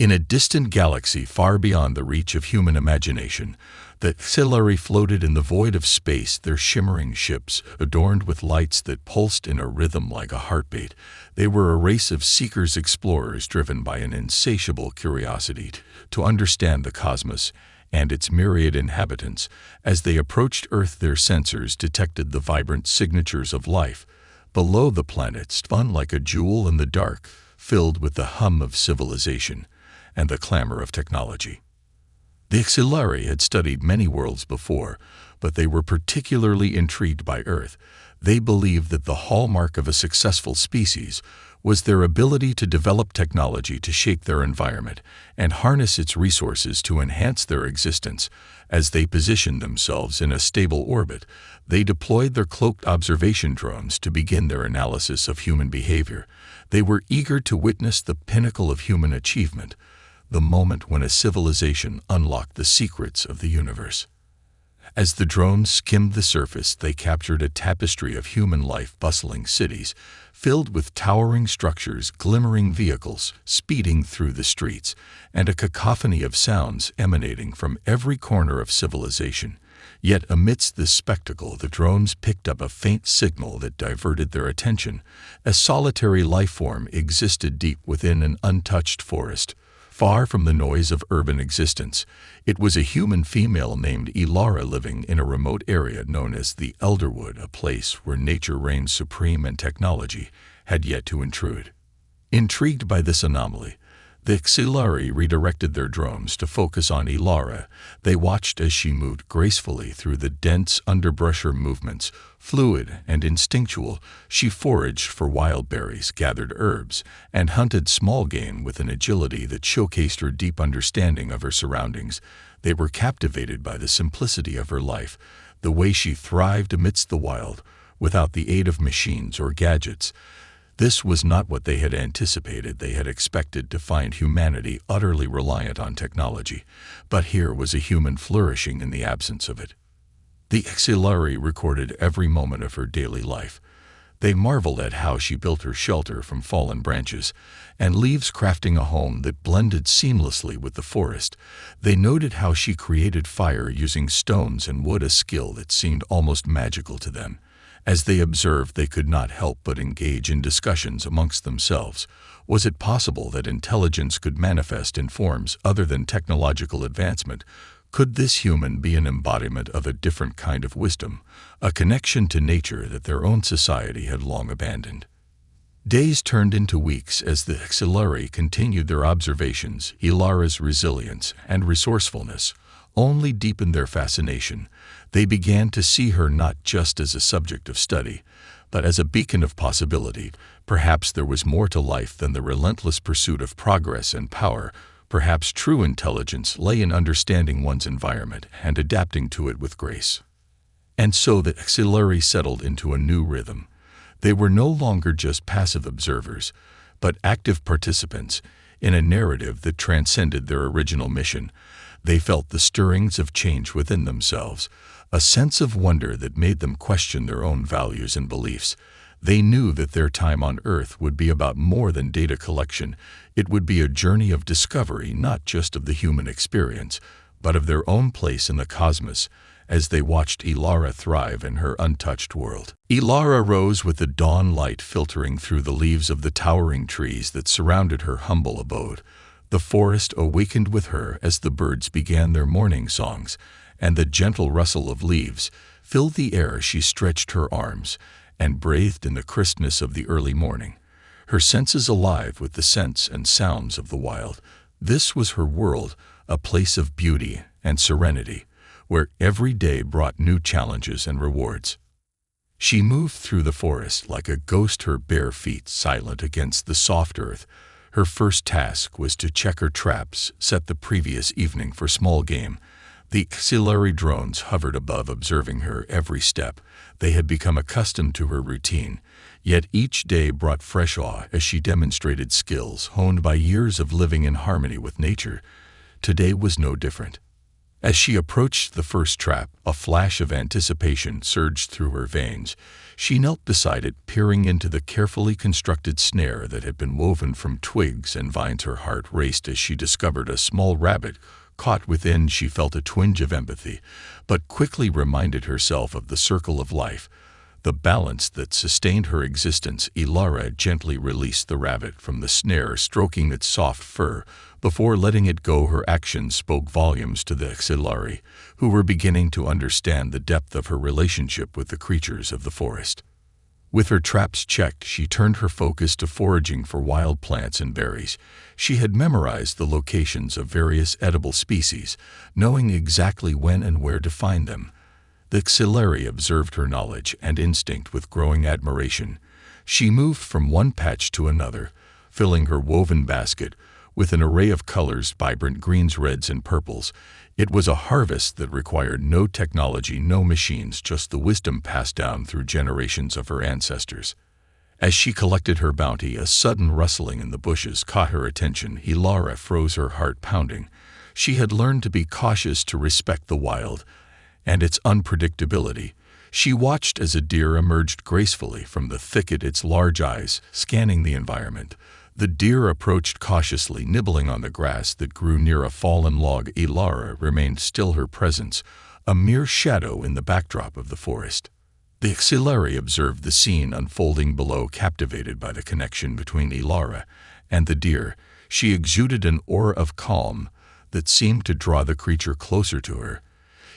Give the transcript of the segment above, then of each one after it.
In a distant galaxy far beyond the reach of human imagination, the HFY floated in the void of space, their shimmering ships adorned with lights that pulsed in a rhythm like a heartbeat. They were a race of seekers, explorers driven by an insatiable curiosity to understand the cosmos and its myriad inhabitants. As they approached Earth, their sensors detected the vibrant signatures of life. Below, the planet spun like a jewel in the dark, filled with the hum of civilization and the clamor of technology. The HFY had studied many worlds before, but they were particularly intrigued by Earth. They believed that the hallmark of a successful species was their ability to develop technology to shape their environment and harness its resources to enhance their existence. As they positioned themselves in a stable orbit, they deployed their cloaked observation drones to begin their analysis of human behavior. They were eager to witness the pinnacle of human achievement, the moment when a civilization unlocked the secrets of the universe. As the drones skimmed the surface, they captured a tapestry of human life, bustling cities filled with towering structures, glimmering vehicles speeding through the streets, and a cacophony of sounds emanating from every corner of civilization. Yet amidst this spectacle, the drones picked up a faint signal that diverted their attention. A solitary life form existed deep within an untouched forest, far from the noise of urban existence. It was a human female named Ilara, living in a remote area known as the Elderwood, a place where nature reigned supreme and technology had yet to intrude. Intrigued by this anomaly, the HFY redirected their drones to focus on Ilara. They watched as she moved gracefully through the dense underbrush. Her movements, fluid and instinctual, she foraged for wild berries, gathered herbs, and hunted small game with an agility that showcased her deep understanding of her surroundings. They were captivated by the simplicity of her life, the way she thrived amidst the wild, without the aid of machines or gadgets. This was not what they had anticipated. They had expected to find humanity utterly reliant on technology, but here was a human flourishing in the absence of it. The HFY recorded every moment of her daily life. They marveled at how she built her shelter from fallen branches and leaves, crafting a home that blended seamlessly with the forest. They noted how she created fire using stones and wood, a skill that seemed almost magical to them. As they observed, they could not help but engage in discussions amongst themselves. Was it possible that intelligence could manifest in forms other than technological advancement? Could this human be an embodiment of a different kind of wisdom, a connection to nature that their own society had long abandoned? Days turned into weeks as the HFY continued their observations. Ilara's resilience and resourcefulness only deepened their fascination. They began to see her not just as a subject of study, but as a beacon of possibility. Perhaps there was more to life than the relentless pursuit of progress and power. Perhaps true intelligence lay in understanding one's environment and adapting to it with grace. And so the HFY settled into a new rhythm. They were no longer just passive observers, but active participants in a narrative that transcended their original mission. They felt the stirrings of change within themselves, a sense of wonder that made them question their own values and beliefs. They knew that their time on Earth would be about more than data collection. It would be a journey of discovery, not just of the human experience, but of their own place in the cosmos. As they watched Ilara thrive in her untouched world, Ilara rose with the dawn light filtering through the leaves of the towering trees that surrounded her humble abode. The forest awakened with her as the birds began their morning songs, and the gentle rustle of leaves filled the air as she stretched her arms and breathed in the crispness of the early morning, her senses alive with the scents and sounds of the wild. This was her world, a place of beauty and serenity, where every day brought new challenges and rewards. She moved through the forest like a ghost, her bare feet silent against the soft earth. Her first task was to check her traps set the previous evening for small game. The HFY drones hovered above, observing her every step. They had become accustomed to her routine, yet each day brought fresh awe as she demonstrated skills honed by years of living in harmony with nature. Today was no different. As she approached the first trap, a flash of anticipation surged through her veins. She knelt beside it, peering into the carefully constructed snare that had been woven from twigs and vines. Her heart raced as she discovered a small rabbit. Caught within, she felt a twinge of empathy, but quickly reminded herself of the circle of life, the balance that sustained her existence. Ilara gently released the rabbit from the snare, stroking its soft fur. Before letting it go, her actions spoke volumes to the Xilari, who were beginning to understand the depth of her relationship with the creatures of the forest. With her traps checked, she turned her focus to foraging for wild plants and berries. She had memorized the locations of various edible species, knowing exactly when and where to find them. The Xilari observed her knowledge and instinct with growing admiration. She moved from one patch to another, filling her woven basket with an array of colors, vibrant greens, reds, and purples. It was a harvest that required no technology, no machines, just the wisdom passed down through generations of her ancestors. As she collected her bounty, a sudden rustling in the bushes caught her attention. Ilara froze, her heart pounding. She had learned to be cautious, to respect the wild and its unpredictability. She watched as a deer emerged gracefully from the thicket, its large eyes scanning the environment. The deer approached cautiously, nibbling on the grass that grew near a fallen log. Ilara remained still, her presence a mere shadow in the backdrop of the forest. The Xilari observed the scene unfolding below, captivated by the connection between Ilara and the deer. She exuded an aura of calm that seemed to draw the creature closer to her.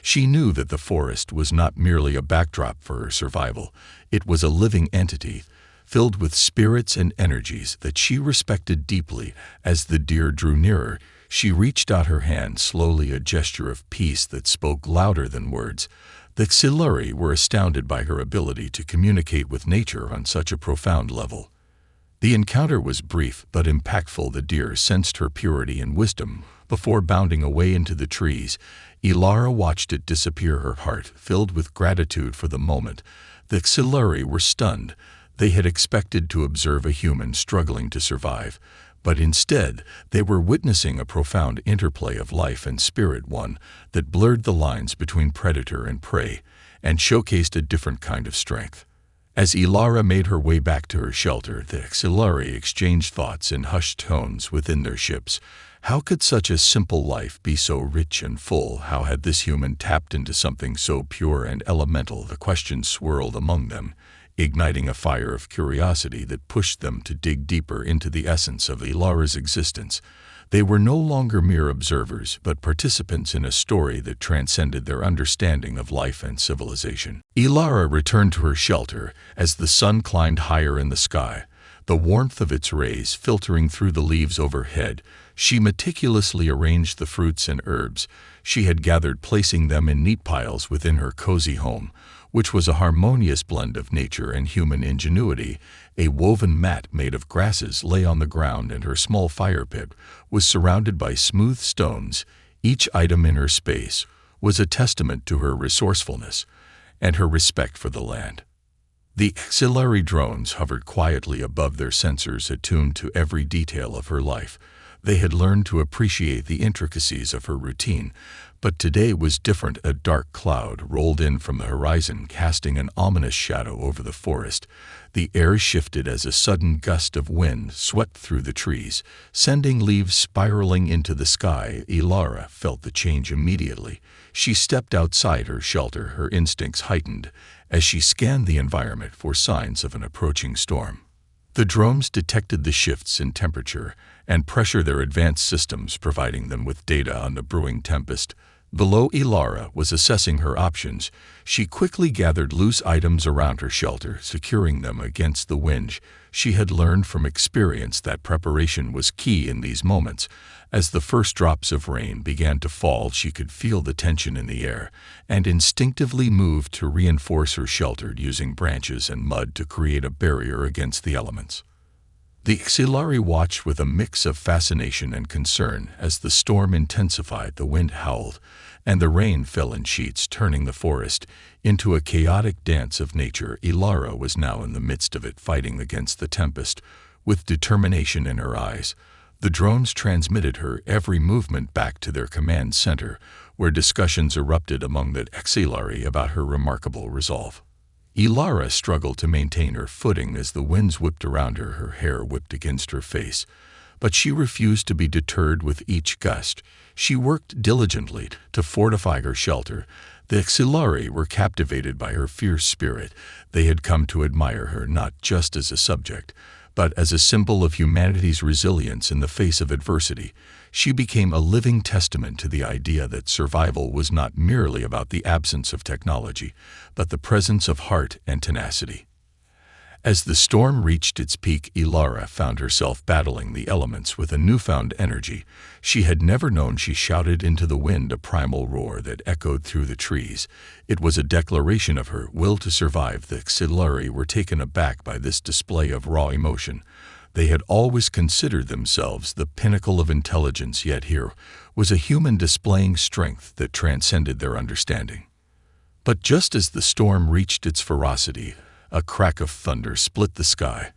She knew that the forest was not merely a backdrop for her survival. It was a living entity, filled with spirits and energies that she respected deeply. As the deer drew nearer, she reached out her hand slowly, a gesture of peace that spoke louder than words. The Xilari were astounded by her ability to communicate with nature on such a profound level. The encounter was brief but impactful. The deer sensed her purity and wisdom before bounding away into the trees. Ilara watched it disappear, her heart filled with gratitude for the moment. The Xilari were stunned. They had expected to observe a human struggling to survive, but instead they were witnessing a profound interplay of life and spirit, one that blurred the lines between predator and prey and showcased a different kind of strength. As Ilara made her way back to her shelter, the Xilari exchanged thoughts in hushed tones within their ships. How could such a simple life be so rich and full? How had this human tapped into something so pure and elemental? The questions swirled among them, igniting a fire of curiosity that pushed them to dig deeper into the essence of Ilara's existence. They were no longer mere observers, but participants in a story that transcended their understanding of life and civilization. Ilara returned to her shelter as the sun climbed higher in the sky, the warmth of its rays filtering through the leaves overhead. She meticulously arranged the fruits and herbs she had gathered, placing them in neat piles within her cozy home, which was a harmonious blend of nature and human ingenuity. A woven mat made of grasses lay on the ground, and her small fire pit was surrounded by smooth stones. Each item in her space was a testament to her resourcefulness and her respect for the land. The Xilari drones hovered quietly above, their sensors attuned to every detail of her life. They had learned to appreciate the intricacies of her routine, but today was different. A dark cloud rolled in from the horizon, casting an ominous shadow over the forest. The air shifted as a sudden gust of wind swept through the trees, sending leaves spiraling into the sky. Ilara felt the change immediately. She stepped outside her shelter, her instincts heightened as she scanned the environment for signs of an approaching storm. The drones detected the shifts in temperature and pressure, their advanced systems providing them with data on the brewing tempest. Below, Ilara was assessing her options. She quickly gathered loose items around her shelter, securing them against the wind. She had learned from experience that preparation was key in these moments. As the first drops of rain began to fall, she could feel the tension in the air and instinctively moved to reinforce her shelter, using branches and mud to create a barrier against the elements. The Xilari watched with a mix of fascination and concern as the storm intensified. The wind howled, and the rain fell in sheets, turning the forest into a chaotic dance of nature. Ilara was now in the midst of it, fighting against the tempest with determination in her eyes. The drones transmitted her every movement back to their command center, where discussions erupted among the Xelari about her remarkable resolve. Ilara struggled to maintain her footing as the winds whipped around her, her hair whipped against her face. But she refused to be deterred with each gust. She worked diligently to fortify her shelter. The Xelari were captivated by her fierce spirit. They had come to admire her not just as a subject, but as a symbol of humanity's resilience in the face of adversity. She became a living testament to the idea that survival was not merely about the absence of technology, but the presence of heart and tenacity. As the storm reached its peak, Ilara found herself battling the elements with a newfound energy. She had never known. She shouted into the wind, a primal roar that echoed through the trees. It was a declaration of her will to survive. The Xelari were taken aback by this display of raw emotion. They had always considered themselves the pinnacle of intelligence, yet here was a human displaying strength that transcended their understanding. But just as the storm reached its ferocity, a crack of thunder split the sky.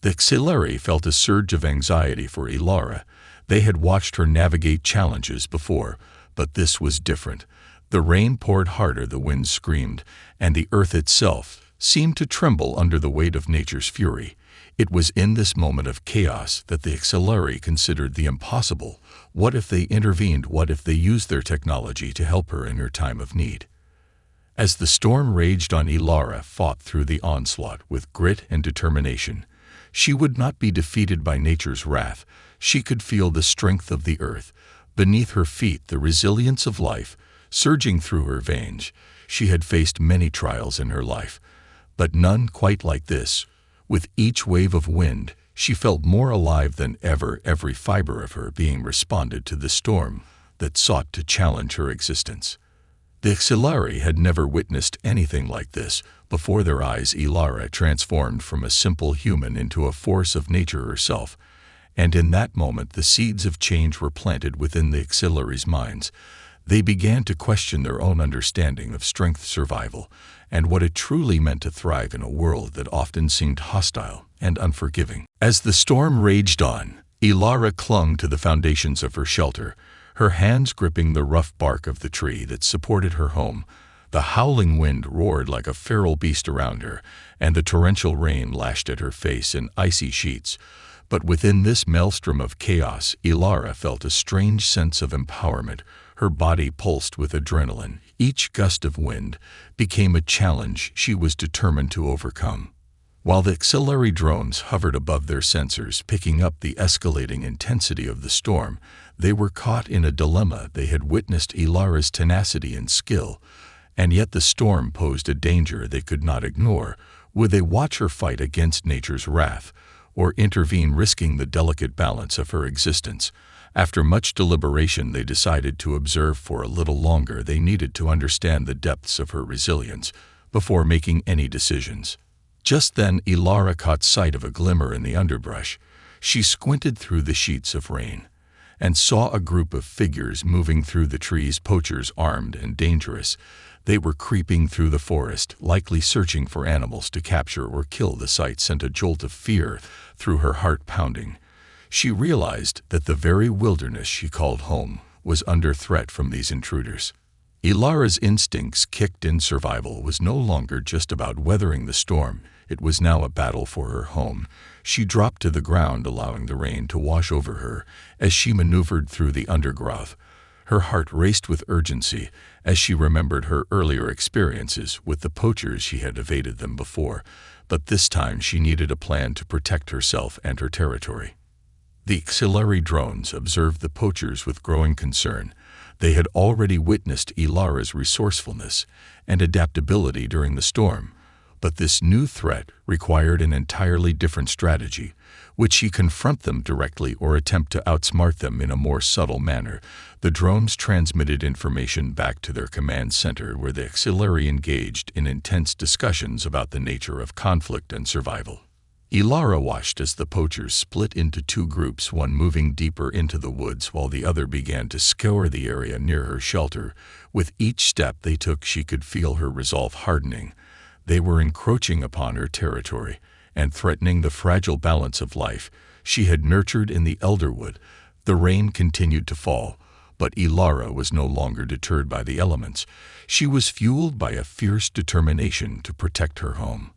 The Xelari felt a surge of anxiety for Ilara. They had watched her navigate challenges before, but this was different. The rain poured harder, the wind screamed, and the earth itself seemed to tremble under the weight of nature's fury. It was in this moment of chaos that the Xelari considered the impossible. What if they intervened? What if they used their technology to help her in her time of need? As the storm raged on, Ilara fought through the onslaught with grit and determination. She would not be defeated by nature's wrath. She could feel the strength of the earth beneath her feet, the resilience of life surging through her veins. She had faced many trials in her life, but none quite like this. With each wave of wind, she felt more alive than ever, every fiber of her being responded to the storm that sought to challenge her existence. The Xelari had never witnessed anything like this. Before their eyes, Ilara transformed from a simple human into a force of nature herself, and in that moment the seeds of change were planted within the Xelari's minds. They began to question their own understanding of strength, survival, and what it truly meant to thrive in a world that often seemed hostile and unforgiving. As the storm raged on, Ilara clung to the foundations of her shelter, her hands gripping the rough bark of the tree that supported her home. The howling wind roared like a feral beast around her, and the torrential rain lashed at her face in icy sheets. But within this maelstrom of chaos, Ilara felt a strange sense of empowerment. Her body pulsed with adrenaline. Each gust of wind became a challenge she was determined to overcome. While the Xelari drones hovered above their sensors, picking up the escalating intensity of the storm, they were caught in a dilemma. They had witnessed Ilara's tenacity and skill, and yet the storm posed a danger they could not ignore. Would they watch her fight against nature's wrath, or intervene, risking the delicate balance of her existence? After much deliberation, they decided to observe for a little longer. They needed to understand the depths of her resilience before making any decisions. Just then, Ilara caught sight of a glimmer in the underbrush. She squinted through the sheets of rain and saw a group of figures moving through the trees, poachers armed and dangerous. They were creeping through the forest, likely searching for animals to capture or kill. The sight sent a jolt of fear through her heart pounding. She realized that the very wilderness she called home was under threat from these intruders. Ilara's instincts kicked in. Survival was no longer just about weathering the storm. It was now a battle for her home. She dropped to the ground, allowing the rain to wash over her as she maneuvered through the undergrowth. Her heart raced with urgency as she remembered her earlier experiences with the poachers. She had evaded them before, but this time she needed a plan to protect herself and her territory. The Xelari drones observed the poachers with growing concern. They had already witnessed Ilara's resourcefulness and adaptability during the storm, but this new threat required an entirely different strategy. Would she confront them directly or attempt to outsmart them in a more subtle manner? The drones transmitted information back to their command center, where the Xelari engaged in intense discussions about the nature of conflict and survival. Ilara watched as the poachers split into two groups, one moving deeper into the woods while the other began to scour the area near her shelter. With each step they took, she could feel her resolve hardening. They were encroaching upon her territory and threatening the fragile balance of life. she had nurtured in the elderwood. The rain continued to fall, but Ilara was no longer deterred by the elements. She was fueled by a fierce determination to protect her home.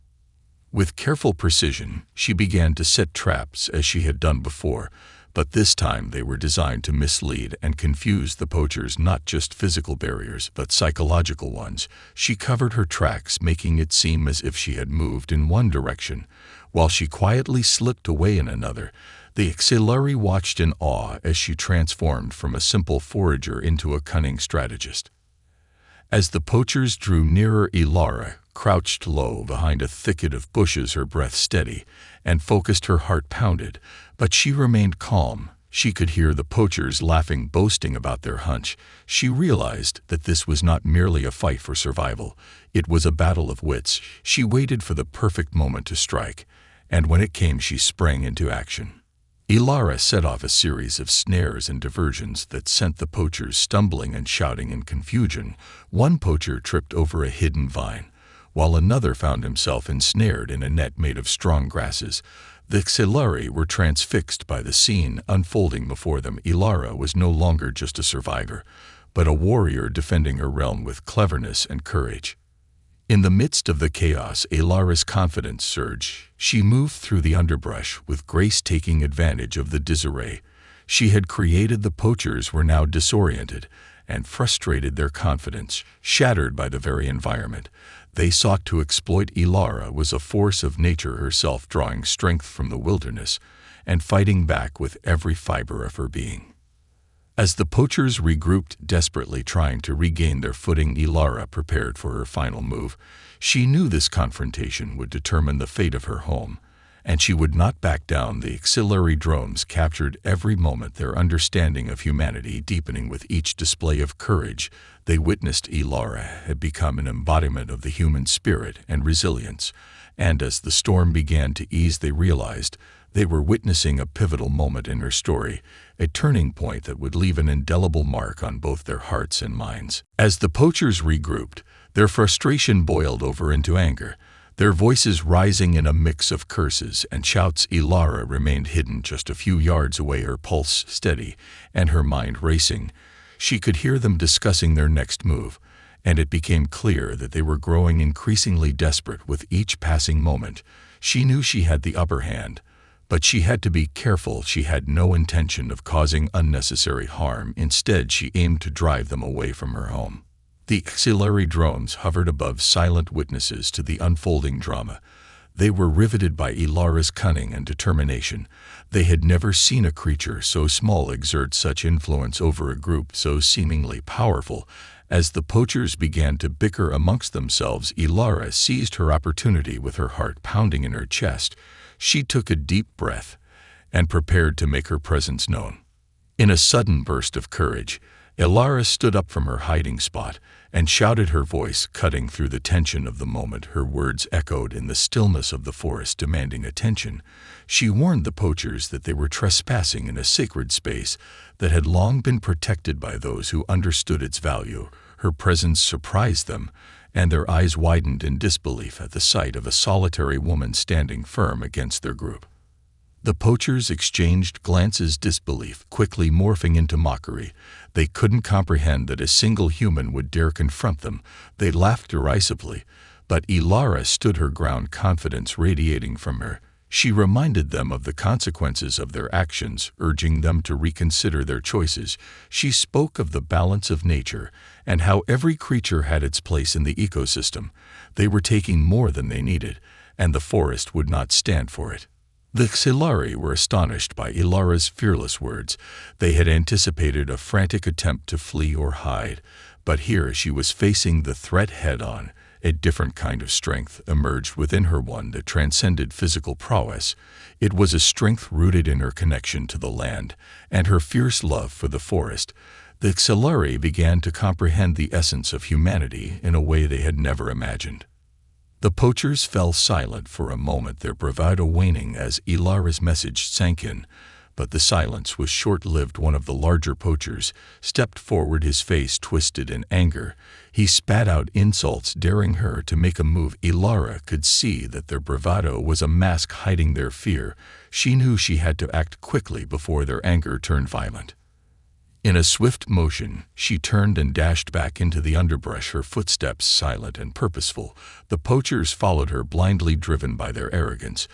With careful precision, she began to set traps as she had done before, but this time they were designed to mislead and confuse the poachers, not just physical barriers, but psychological ones. She covered her tracks, making it seem as if she had moved in one direction, while she quietly slipped away in another. The Xelari watched in awe as she transformed from a simple forager into a cunning strategist. As the poachers drew nearer, Ilara crouched low behind a thicket of bushes, her breath steady and focused. Her heart pounded, but she remained calm. She could hear the poachers laughing, boasting about their hunch. She realized that this was not merely a fight for survival. It was a battle of wits. She waited for the perfect moment to strike, and when it came, she sprang into action. Ilara set off a series of snares and diversions that sent the poachers stumbling and shouting in confusion. One poacher tripped over a hidden vine, while another found himself ensnared in a net made of strong grasses. The Xelari were transfixed by the scene unfolding before them. Ilara was no longer just a survivor, but a warrior defending her realm with cleverness and courage. In the midst of the chaos, Ilara's confidence surged. She moved through the underbrush with grace, taking advantage of the disarray she had created. The poachers were now disoriented and frustrated, their confidence shattered by the very environment they sought to exploit. Ilara was a force of nature herself, drawing strength from the wilderness and fighting back with every fiber of her being. As the poachers regrouped, desperately trying to regain their footing, Ilara prepared for her final move. She knew this confrontation would determine the fate of her home, and she would not back down. The Xelari drones captured every moment, their understanding of humanity deepening with each display of courage they witnessed. Ilara had become an embodiment of the human spirit and resilience, and as the storm began to ease, they realized they were witnessing a pivotal moment in her story, a turning point that would leave an indelible mark on both their hearts and minds. As the poachers regrouped, their frustration boiled over into anger, their voices rising in a mix of curses and shouts. Ilara remained hidden just a few yards away, her pulse steady and her mind racing. She could hear them discussing their next move, and it became clear that they were growing increasingly desperate with each passing moment. She knew she had the upper hand, but she had to be careful. She had no intention of causing unnecessary harm. Instead, she aimed to drive them away from her home. The Xelari drones hovered above, silent witnesses to the unfolding drama. They were riveted by Ilara's cunning and determination. They had never seen a creature so small exert such influence over a group so seemingly powerful. As the poachers began to bicker amongst themselves, Ilara seized her opportunity. With her heart pounding in her chest, she took a deep breath and prepared to make her presence known. In a sudden burst of courage, Ilara stood up from her hiding spot and shouted, her voice cutting through the tension of the moment. Her words echoed in the stillness of the forest, demanding attention. She warned the poachers that they were trespassing in a sacred space that had long been protected by those who understood its value. Her presence surprised them, and their eyes widened in disbelief at the sight of a solitary woman standing firm against their group. The poachers exchanged glances, disbelief quickly morphing into mockery. They couldn't comprehend that a single human would dare confront them. They laughed derisively, but Ilara stood her ground, confidence radiating from her. She reminded them of the consequences of their actions, urging them to reconsider their choices. She spoke of the balance of nature and how every creature had its place in the ecosystem. They were taking more than they needed, and the forest would not stand for it. The Xelari were astonished by Ilara's fearless words. They had anticipated a frantic attempt to flee or hide, but here she was facing the threat head-on. A different kind of strength emerged within her, one that transcended physical prowess. It was a strength rooted in her connection to the land and her fierce love for the forest. The Xelari began to comprehend the essence of humanity in a way they had never imagined. The poachers fell silent for a moment, their bravado waning as Ilara's message sank in, But the silence was short-lived. One of the larger poachers stepped forward, his face twisted in anger. He spat out insults, daring her to make a move. Ilara could see that their bravado was a mask hiding their fear. She knew she had to act quickly before their anger turned violent. In a swift motion, she turned and dashed back into the underbrush, her footsteps silent and purposeful. The poachers followed her, blindly driven by their arrogance.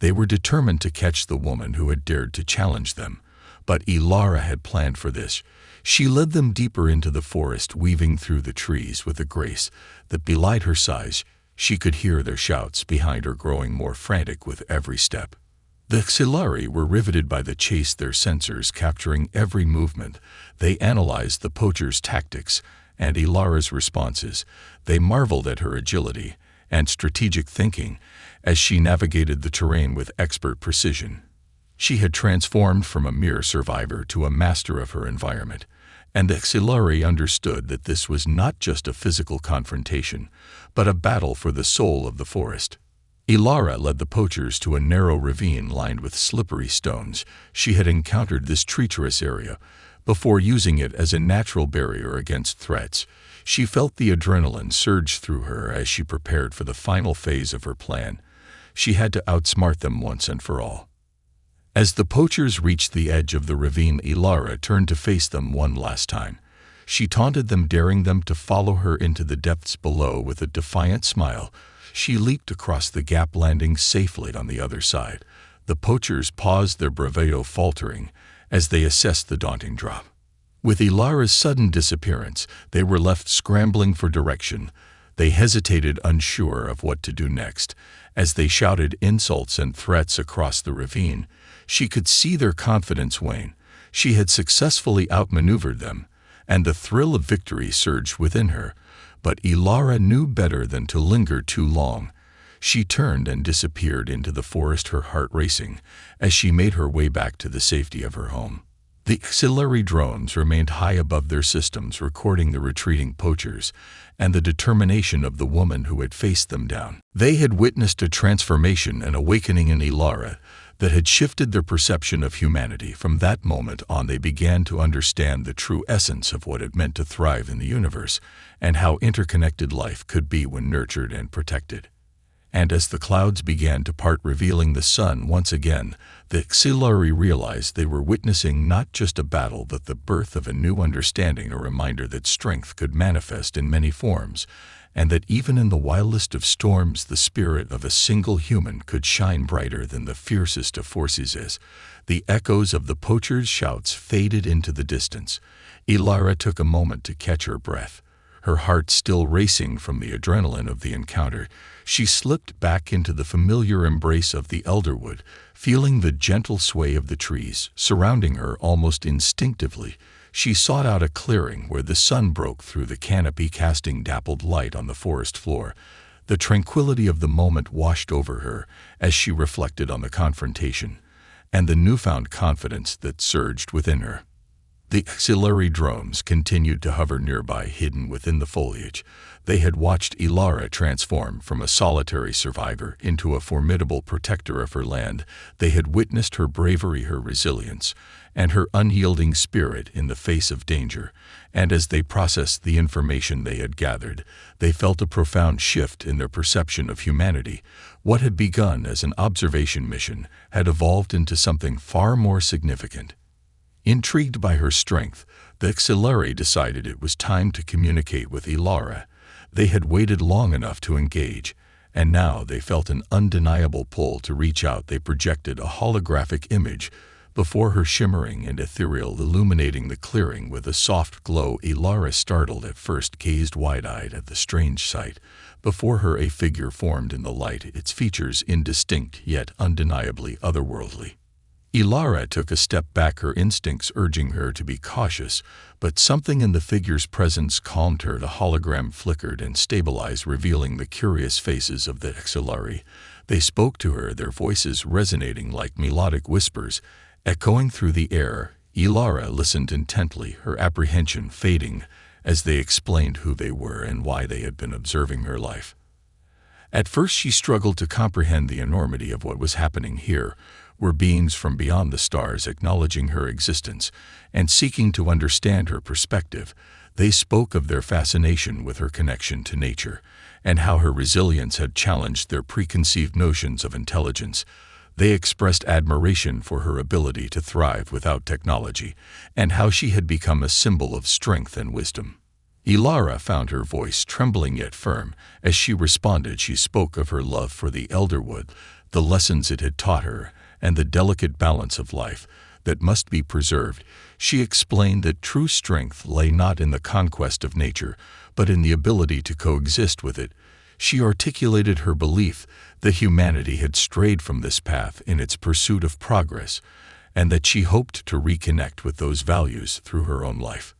They were determined to catch the woman who had dared to challenge them. But Ilara had planned for this. She led them deeper into the forest, weaving through the trees with a grace that belied her size. She could hear their shouts behind her, growing more frantic with every step. The Xilari were riveted by the chase, their sensors capturing every movement. They analyzed the poachers' tactics and Ilara's responses. They marveled at her agility and strategic thinking as she navigated the terrain with expert precision. She had transformed from a mere survivor to a master of her environment, and the Xilari understood that this was not just a physical confrontation, but a battle for the soul of the forest. Ilara led the poachers to a narrow ravine lined with slippery stones. She had encountered this treacherous area before, using it as a natural barrier against threats. She felt the adrenaline surge through her as she prepared for the final phase of her plan. She had to outsmart them once and for all. As the poachers reached the edge of the ravine, Ilara turned to face them one last time. She taunted them, daring them to follow her into the depths below. With a defiant smile, she leaped across the gap, landing safely on the other side. The poachers paused, their bravado faltering as they assessed the daunting drop. With Ilara's sudden disappearance, they were left scrambling for direction. They hesitated, unsure of what to do next. As they shouted insults and threats across the ravine, she could see their confidence wane. She had successfully outmaneuvered them, and the thrill of victory surged within her. But Ilara knew better than to linger too long. She turned and disappeared into the forest, her heart racing as she made her way back to the safety of her home. The auxiliary drones remained high above their systems, recording the retreating poachers and the determination of the woman who had faced them down. They had witnessed a transformation, an awakening in Ilara that had shifted their perception of humanity. From that moment on, they began to understand the true essence of what it meant to thrive in the universe and how interconnected life could be when nurtured and protected. And as the clouds began to part, revealing the sun once again, the Xilari realized they were witnessing not just a battle but the birth of a new understanding, a reminder that strength could manifest in many forms, and that even in the wildest of storms the spirit of a single human could shine brighter than the fiercest of forces. As the echoes of the poachers' shouts faded into the distance, Ilara took a moment to catch her breath. Her heart still racing from the adrenaline of the encounter, she slipped back into the familiar embrace of the elderwood, feeling the gentle sway of the trees surrounding her. Almost instinctively, she sought out a clearing where the sun broke through the canopy, casting dappled light on the forest floor. The tranquility of the moment washed over her as she reflected on the confrontation and the newfound confidence that surged within her. The auxiliary drones continued to hover nearby, hidden within the foliage. They had watched Ilara transform from a solitary survivor into a formidable protector of her land. They had witnessed her bravery, her resilience, and her unyielding spirit in the face of danger. And as they processed the information they had gathered, they felt a profound shift in their perception of humanity. What had begun as an observation mission had evolved into something far more significant. Intrigued by her strength, the auxiliary decided it was time to communicate with Ilara. They had waited long enough to engage, and now they felt an undeniable pull to reach out. They projected a holographic image before her, shimmering and ethereal, illuminating the clearing with a soft glow. Ilara, startled at first, gazed wide-eyed at the strange sight. Before her a figure formed in the light, its features indistinct yet undeniably otherworldly. Ilara took a step back, her instincts urging her to be cautious, but something in the figure's presence calmed her. The hologram flickered and stabilized, revealing the curious faces of the auxiliary. They spoke to her, their voices resonating like melodic whispers, echoing through the air. Ilara listened intently, her apprehension fading as they explained who they were and why they had been observing her life. At first she struggled to comprehend the enormity of what was happening here. were beings from beyond the stars acknowledging her existence and seeking to understand her perspective. They spoke of their fascination with her connection to nature and how her resilience had challenged their preconceived notions of intelligence. They expressed admiration for her ability to thrive without technology and how she had become a symbol of strength and wisdom. Ilara found her voice trembling yet firm. As she responded, she spoke of her love for the elderwood, the lessons it had taught her, and the delicate balance of life that must be preserved. She explained that true strength lay not in the conquest of nature, but in the ability to coexist with it. She articulated her belief that humanity had strayed from this path in its pursuit of progress, and that she hoped to reconnect with those values through her own life.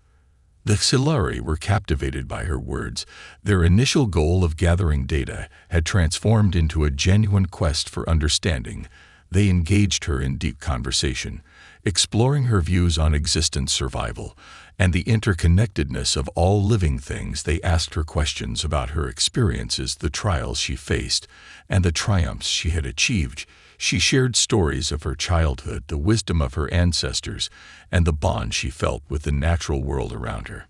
The Xilari were captivated by her words. Their initial goal of gathering data had transformed into a genuine quest for understanding. They engaged her in deep conversation, exploring her views on existence, survival, and the interconnectedness of all living things. They asked her questions about her experiences, the trials she faced, and the triumphs she had achieved. She shared stories of her childhood, the wisdom of her ancestors, and the bond she felt with the natural world around her.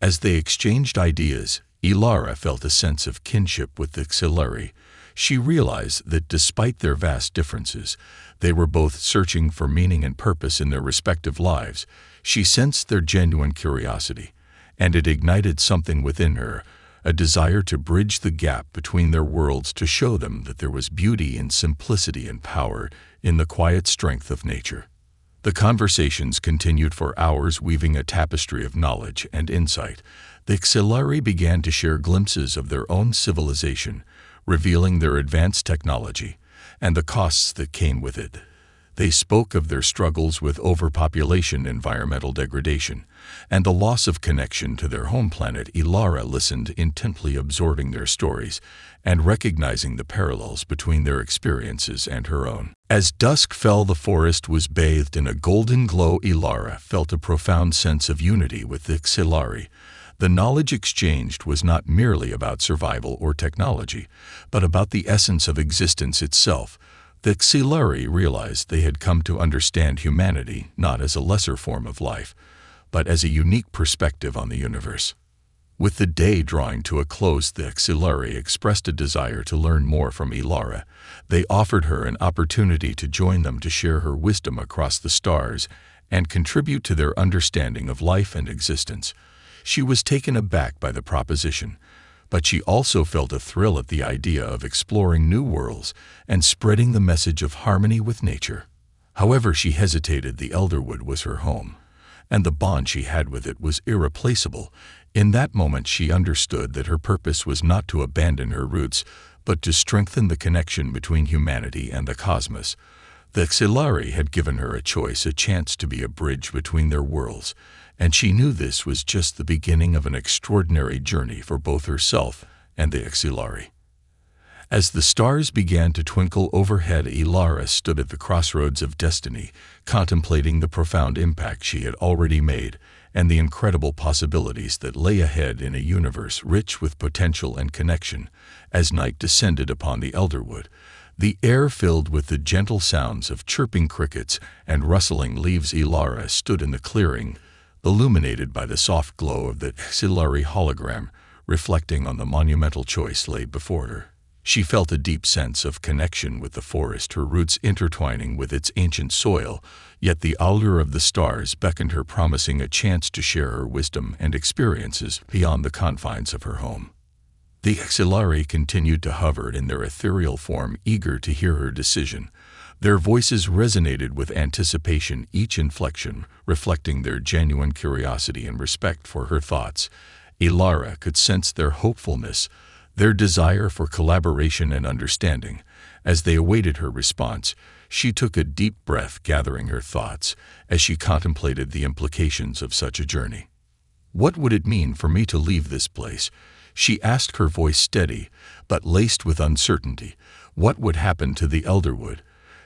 As they exchanged ideas, Ilara felt a sense of kinship with the Xilari. She realized that despite their vast differences, they were both searching for meaning and purpose in their respective lives. She sensed their genuine curiosity, and it ignited something within her, a desire to bridge the gap between their worlds, to show them that there was beauty in simplicity and power in the quiet strength of nature. The conversations continued for hours, weaving a tapestry of knowledge and insight. The Xilari began to share glimpses of their own civilization, revealing their advanced technology and the costs that came with it. They spoke of their struggles with overpopulation, environmental degradation, and the loss of connection to their home planet. Ilara listened intently, absorbing their stories and recognizing the parallels between their experiences and her own. As dusk fell, the forest was bathed in a golden glow. Ilara felt a profound sense of unity with the Xilari. The knowledge exchanged was not merely about survival or technology, but about the essence of existence itself. The Xilari realized they had come to understand humanity not as a lesser form of life, but as a unique perspective on the universe. With the day drawing to a close, the Xilari expressed a desire to learn more from Ilara. They offered her an opportunity to join them, to share her wisdom across the stars and contribute to their understanding of life and existence. She was taken aback by the proposition, but she also felt a thrill at the idea of exploring new worlds and spreading the message of harmony with nature. However, she hesitated. The elderwood was her home, and the bond she had with it was irreplaceable. In that moment, she understood that her purpose was not to abandon her roots, but to strengthen the connection between humanity and the cosmos. The Xilari had given her a choice, a chance to be a bridge between their worlds, and she knew this was just the beginning of an extraordinary journey for both herself and the Xilari. As the stars began to twinkle overhead, Ilara stood at the crossroads of destiny, contemplating the profound impact she had already made and the incredible possibilities that lay ahead in a universe rich with potential and connection. As night descended upon the elderwood, the air filled with the gentle sounds of chirping crickets and rustling leaves, Ilara stood in the clearing, illuminated by the soft glow of the Xilari hologram, reflecting on the monumental choice laid before her. She felt a deep sense of connection with the forest, her roots intertwining with its ancient soil, yet the allure of the stars beckoned her, promising a chance to share her wisdom and experiences beyond the confines of her home. The Xilari continued to hover in their ethereal form, eager to hear her decision. Their voices resonated with anticipation, each inflection reflecting their genuine curiosity and respect for her thoughts. Ilara could sense their hopefulness, their desire for collaboration and understanding. As they awaited her response, she took a deep breath, gathering her thoughts as she contemplated the implications of such a journey. What would it mean for me to leave this place? She asked, her voice steady but laced with uncertainty. What would happen to the elderwood?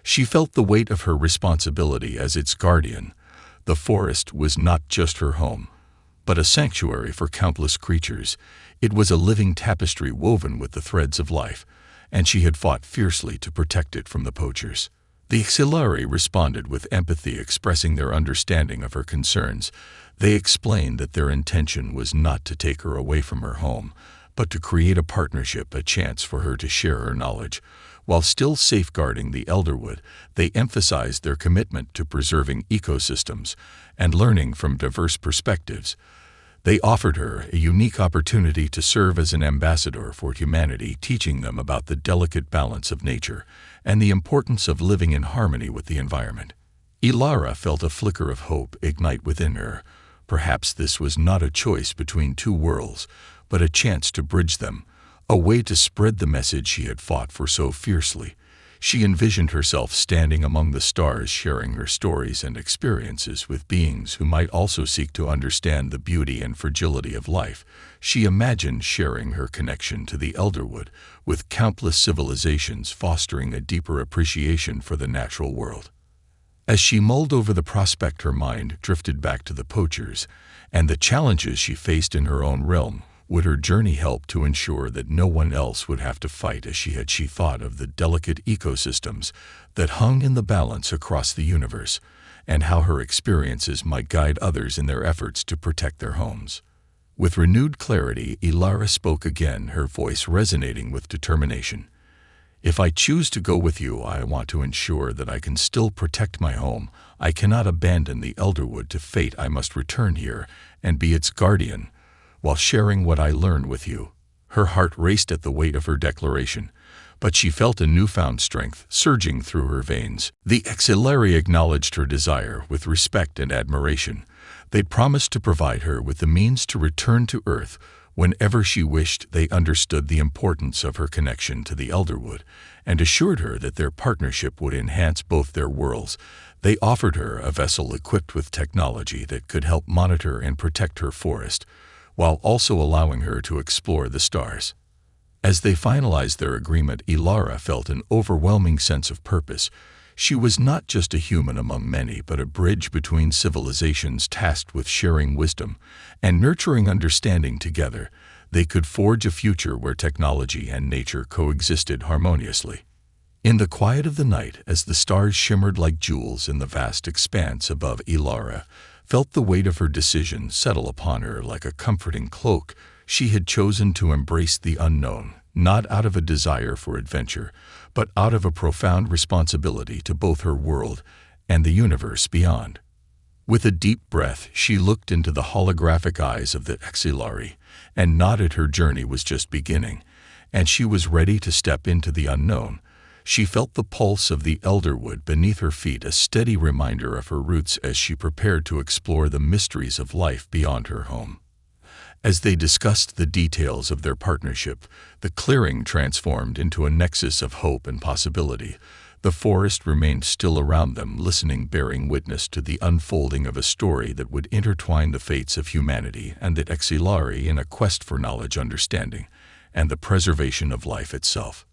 She felt the weight of her responsibility as its guardian. The forest was not just her home, but a sanctuary for countless creatures. It was a living tapestry woven with the threads of life, and she had fought fiercely to protect it from the poachers. The Xilari responded with empathy, expressing their understanding of her concerns. They explained that their intention was not to take her away from her home, but to create a partnership, a chance for her to share her knowledge. While still safeguarding the Elderwood, they emphasized their commitment to preserving ecosystems and learning from diverse perspectives. They offered her a unique opportunity to serve as an ambassador for humanity, teaching them about the delicate balance of nature and the importance of living in harmony with the environment. Ilara felt a flicker of hope ignite within her. Perhaps this was not a choice between two worlds, but a chance to bridge them, a way to spread the message she had fought for so fiercely. She envisioned herself standing among the stars, sharing her stories and experiences with beings who might also seek to understand the beauty and fragility of life. She imagined sharing her connection to the Elderwood, with countless civilizations, fostering a deeper appreciation for the natural world. As she mulled over the prospect, her mind drifted back to the poachers and the challenges she faced in her own realm. Would her journey help to ensure that no one else would have to fight as she had? She thought of the delicate ecosystems that hung in the balance across the universe, and how her experiences might guide others in their efforts to protect their homes. With renewed clarity, Ilara spoke again, her voice resonating with determination. "If I choose to go with you, I want to ensure that I can still protect my home. I cannot abandon the Elderwood to fate. I must return here and be its guardian, while sharing what I learned with you." Her heart raced at the weight of her declaration, but she felt a newfound strength surging through her veins. The Xilari acknowledged her desire with respect and admiration. They promised to provide her with the means to return to Earth whenever she wished. They understood the importance of her connection to the Elderwood and assured her that their partnership would enhance both their worlds. They offered her a vessel equipped with technology that could help monitor and protect her forest, while also allowing her to explore the stars. As they finalized their agreement, Ilara felt an overwhelming sense of purpose. She was not just a human among many, but a bridge between civilizations tasked with sharing wisdom and nurturing understanding. Together, they could forge a future where technology and nature coexisted harmoniously. In the quiet of the night, as the stars shimmered like jewels in the vast expanse above, Ilara felt the weight of her decision settle upon her like a comforting cloak. She had chosen to embrace the unknown, not out of a desire for adventure, but out of a profound responsibility to both her world and the universe beyond. With a deep breath, she looked into the holographic eyes of the Xilari and nodded. Her journey was just beginning, and she was ready to step into the unknown. She felt the pulse of the Elderwood beneath her feet, a steady reminder of her roots as she prepared to explore the mysteries of life beyond her home. As they discussed the details of their partnership, the clearing transformed into a nexus of hope and possibility. The forest remained still around them, listening, bearing witness to the unfolding of a story that would intertwine the fates of humanity and the Xilari in a quest for knowledge, understanding, and the preservation of life itself.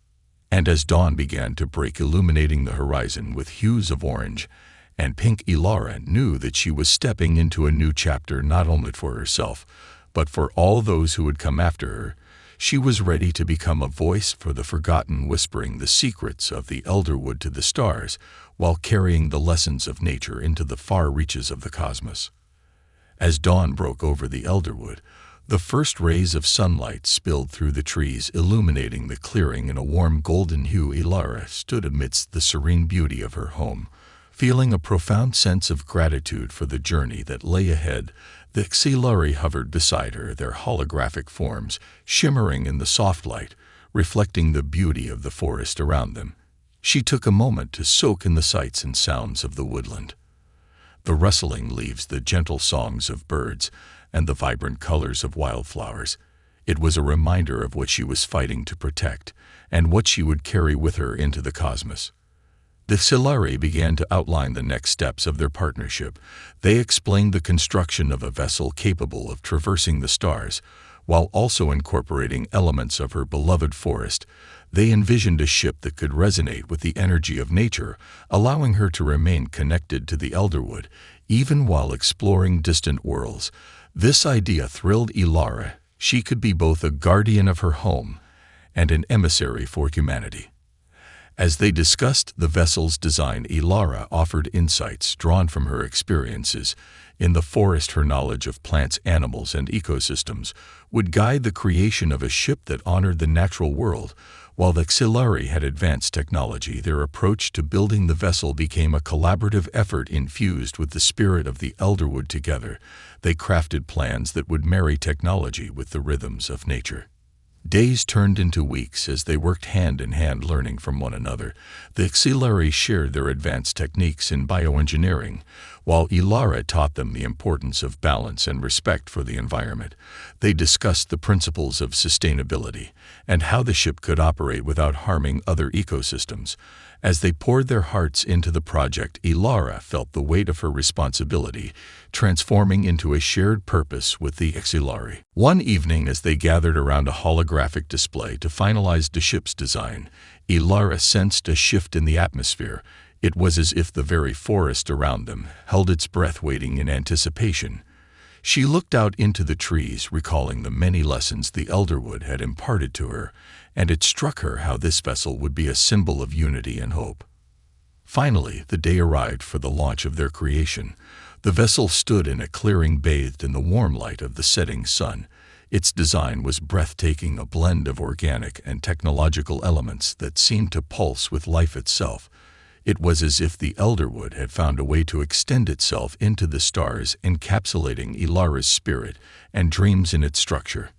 And as dawn began to break, illuminating the horizon with hues of orange and pink, Ilara knew that she was stepping into a new chapter, not only for herself, but for all those who would come after her. She was ready to become a voice for the forgotten, whispering the secrets of the Elderwood to the stars, while carrying the lessons of nature into the far reaches of the cosmos. As dawn broke over the Elderwood, the first rays of sunlight spilled through the trees, illuminating the clearing in a warm golden hue. Ilara stood amidst the serene beauty of her home, feeling a profound sense of gratitude for the journey that lay ahead. The Xilari hovered beside her, their holographic forms shimmering in the soft light, reflecting the beauty of the forest around them. She took a moment to soak in the sights and sounds of the woodland. The rustling leaves, the gentle songs of birds, and the vibrant colors of wildflowers. It was a reminder of what she was fighting to protect, and what she would carry with her into the cosmos. The Xilari began to outline the next steps of their partnership. They explained the construction of a vessel capable of traversing the stars, while also incorporating elements of her beloved forest. They envisioned a ship that could resonate with the energy of nature, allowing her to remain connected to the Elderwood, even while exploring distant worlds. This idea thrilled Ilara. She could be both a guardian of her home and an emissary for humanity. As they discussed the vessel's design, Ilara offered insights drawn from her experiences in the forest. Her knowledge of plants, animals, and ecosystems would guide the creation of a ship that honored the natural world. While the Xilari had advanced technology, their approach to building the vessel became a collaborative effort infused with the spirit of the Elderwood. Together, they crafted plans that would marry technology with the rhythms of nature. Days turned into weeks as they worked hand in hand, learning from one another. The Xilari shared their advanced techniques in bioengineering, while Ilara taught them the importance of balance and respect for the environment. They discussed the principles of sustainability and how the ship could operate without harming other ecosystems. As they poured their hearts into the project, Ilara felt the weight of her responsibility, transforming into a shared purpose with the Xilari. One evening, as they gathered around a holographic display to finalize the ship's design, Ilara sensed a shift in the atmosphere. It was as if the very forest around them held its breath, waiting in anticipation. She looked out into the trees, recalling the many lessons the Elderwood had imparted to her, and it struck her how this vessel would be a symbol of unity and hope. Finally, the day arrived for the launch of their creation. The vessel stood in a clearing, bathed in the warm light of the setting sun. Its design was breathtaking, a blend of organic and technological elements that seemed to pulse with life itself. It was as if the Elderwood had found a way to extend itself into the stars, encapsulating Ilara's spirit and dreams in its structure.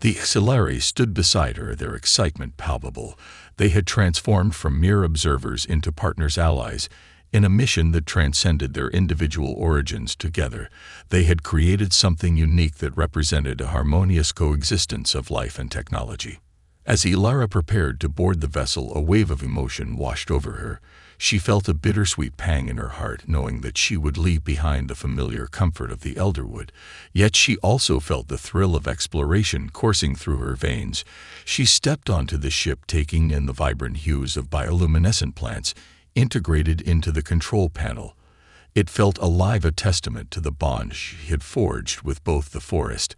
The Xilari stood beside her, their excitement palpable. They had transformed from mere observers into partners, allies, in a mission that transcended their individual origins. Together, they had created something unique that represented a harmonious coexistence of life and technology. As Ilara prepared to board the vessel, a wave of emotion washed over her. She felt a bittersweet pang in her heart, knowing that she would leave behind the familiar comfort of the Elderwood. Yet she also felt the thrill of exploration coursing through her veins. She stepped onto the ship, taking in the vibrant hues of bioluminescent plants integrated into the control panel. It felt alive, a testament to the bond she had forged with both the forest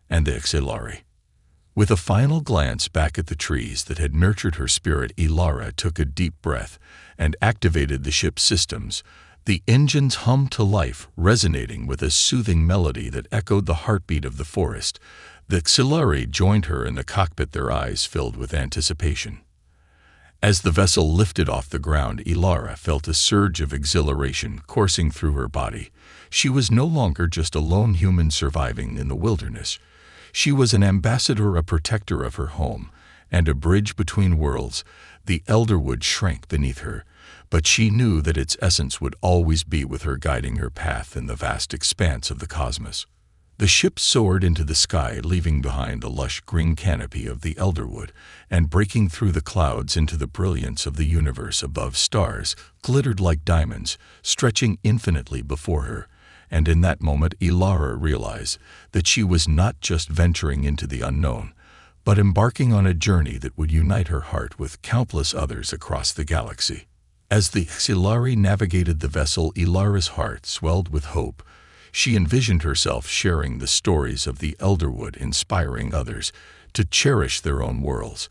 and the Xilari. With a final glance back at the trees that had nurtured her spirit, Ilara took a deep breath and activated the ship's systems. The engines hummed to life, resonating with a soothing melody that echoed the heartbeat of the forest. The Xilari joined her in the cockpit, their eyes filled with anticipation. As the vessel lifted off the ground, Ilara felt a surge of exhilaration coursing through her body. She was no longer just a lone human surviving in the wilderness. She was an ambassador, a protector of her home, and a bridge between worlds. The Elderwood shrank beneath her, but she knew that its essence would always be with her, guiding her path in the vast expanse of the cosmos. The ship soared into the sky, leaving behind the lush green canopy of the Elderwood and breaking through the clouds into the brilliance of the universe above. Stars glittered like diamonds, stretching infinitely before her. And in that moment, Ilara realized that she was not just venturing into the unknown, but embarking on a journey that would unite her heart with countless others across the galaxy. As the Xilari navigated the vessel, Ilara's heart swelled with hope. She envisioned herself sharing the stories of the Elderwood, inspiring others to cherish their own worlds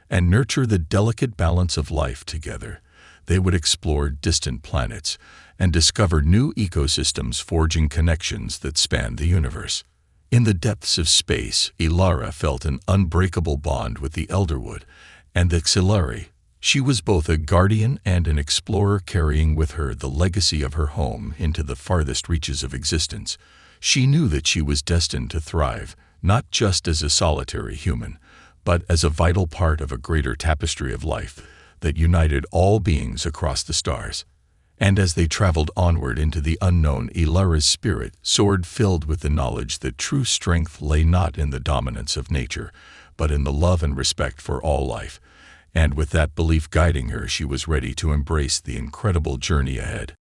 and nurture the delicate balance of life together. They would explore distant planets and discover new ecosystems, forging connections that spanned the universe. In the depths of space, Ilara felt an unbreakable bond with the Elderwood and the Xilari. She was both a guardian and an explorer, carrying with her the legacy of her home into the farthest reaches of existence. She knew that she was destined to thrive, not just as a solitary human, but as a vital part of a greater tapestry of life that united all beings across the stars. And as they traveled onward into the unknown, Ilara's spirit soared, filled with the knowledge that true strength lay not in the dominance of nature, but in the love and respect for all life. And with that belief guiding her, she was ready to embrace the incredible journey ahead.